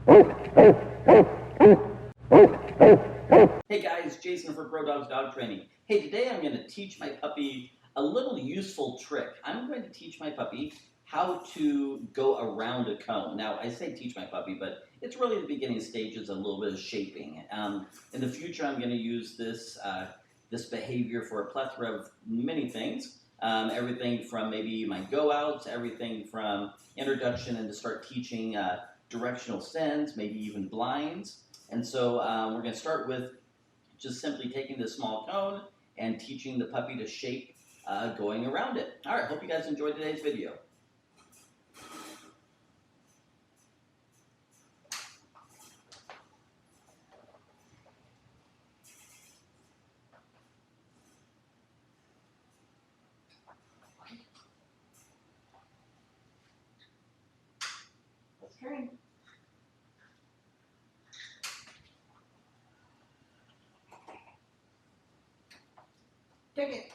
Hey guys, Jason for Prodogz Dog Training. Hey, today I'm going to teach my puppy a little useful trick. I'm going to teach my puppy how to go around a cone. Now, I say teach my puppy, but it's really the beginning stages, a little bit of shaping. In the future, I'm going to use this behavior for a plethora of many things. Everything from maybe my go-outs, everything from introduction and to start teaching directional sends, maybe even blinds. And so we're going to start with just simply taking this small cone and teaching the puppy to shape going around it. All right, hope you guys enjoyed today's video. Let's train. Take it.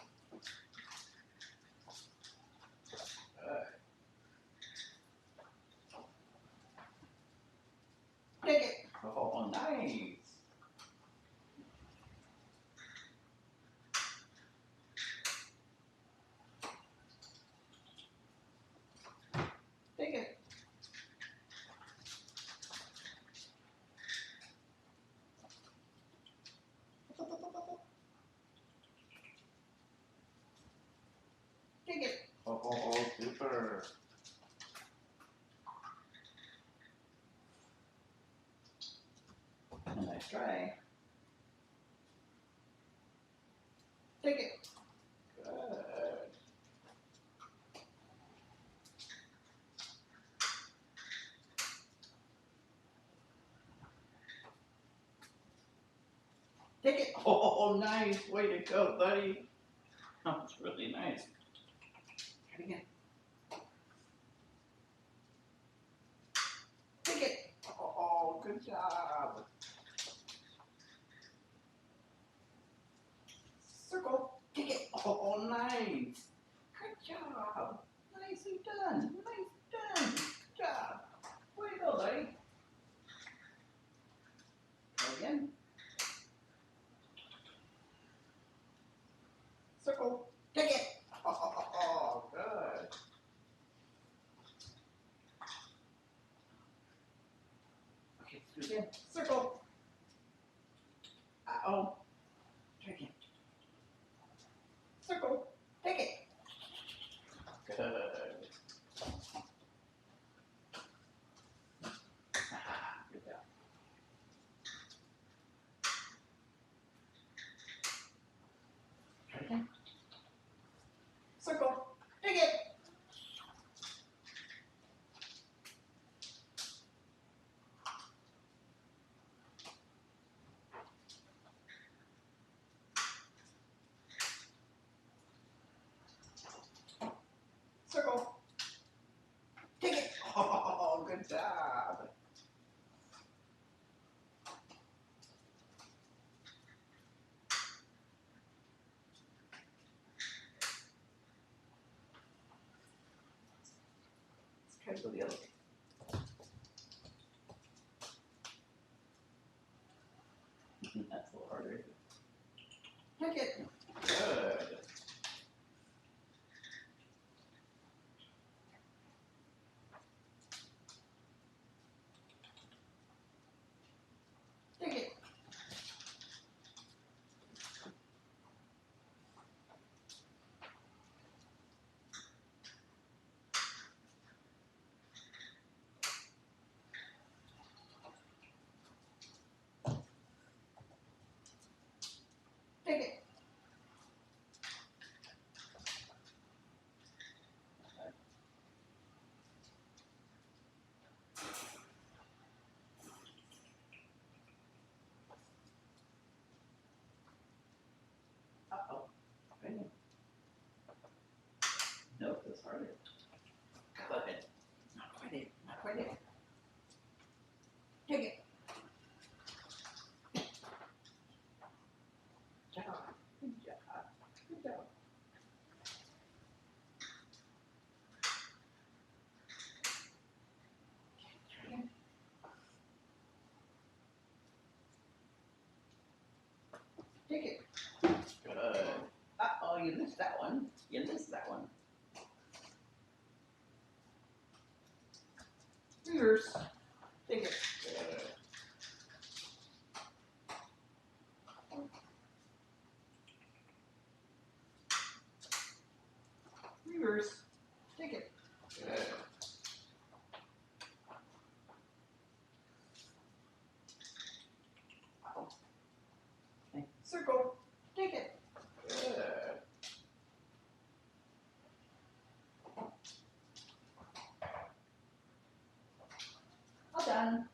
Take it. Oh, nice. Take it. Take it. Oh, super. Nice try. Take it. Good. Take it. Oh, nice. Way to go, buddy. That was really nice. Try it again. Take it. Oh, good job. Circle. Take it. Oh, nice. Good job. Nicely done. Nice done. Good job. Way to go, buddy. Go again. Circle. Take it. Oh, good. Okay, do it again. Circle. Uh-oh. Try again. Circle. Take it. Good. Good job. Try again. Circle. Take it. Circle. Take it. Oh, good job. Let's try to go the other way. That's a little harder. Take it. Good. Take it. Take it. Uh-oh. No, that's harder. Good. Not quite it. Not quite it. Take it. Good job. Good job. Good job. Try again. Take it. Good. Uh-oh, you missed that one. You missed that one. Reverse. Take it. Good. Reverse. Take it. Good. Okay. Circle. Take it. Good. All done.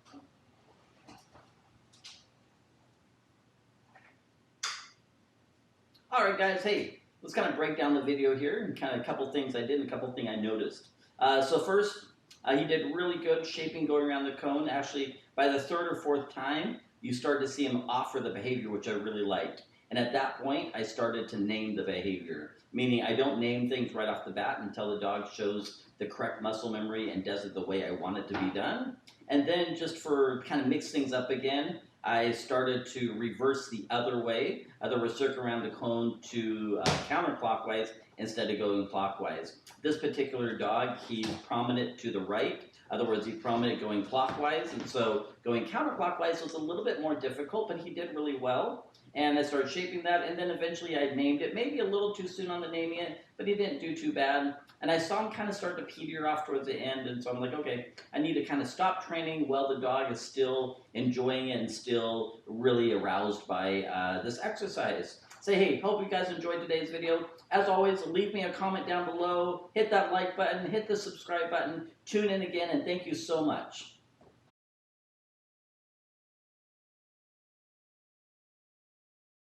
All right, guys. Hey, let's kind of break down the video here and kind of a couple things I did and a couple things I noticed. So first, he did really good shaping going around the cone. Actually, by the third or fourth time, you start to see him offer the behavior, which I really liked. And at that point, I started to name the behavior, meaning I don't name things right off the bat until the dog shows the correct muscle memory and does it the way I want it to be done. And then just for kind of mix things up again, I started to reverse the other way. In other words, circle around the cone to counterclockwise instead of going clockwise. This particular dog, he's prominent to the right. In other words, he's prominent going clockwise, and so going counterclockwise was a little bit more difficult, but he did really well. And I started shaping that, and then eventually I named it. Maybe a little too soon on the naming it, but he didn't do too bad. And I saw him kind of start to peter off towards the end, and so I'm like, okay, I need to kind of stop training while the dog is still enjoying it and still really aroused by this exercise. Say, hey, hope you guys enjoyed today's video. As always, leave me a comment down below, hit that like button, hit the subscribe button, tune in again, and thank you so much.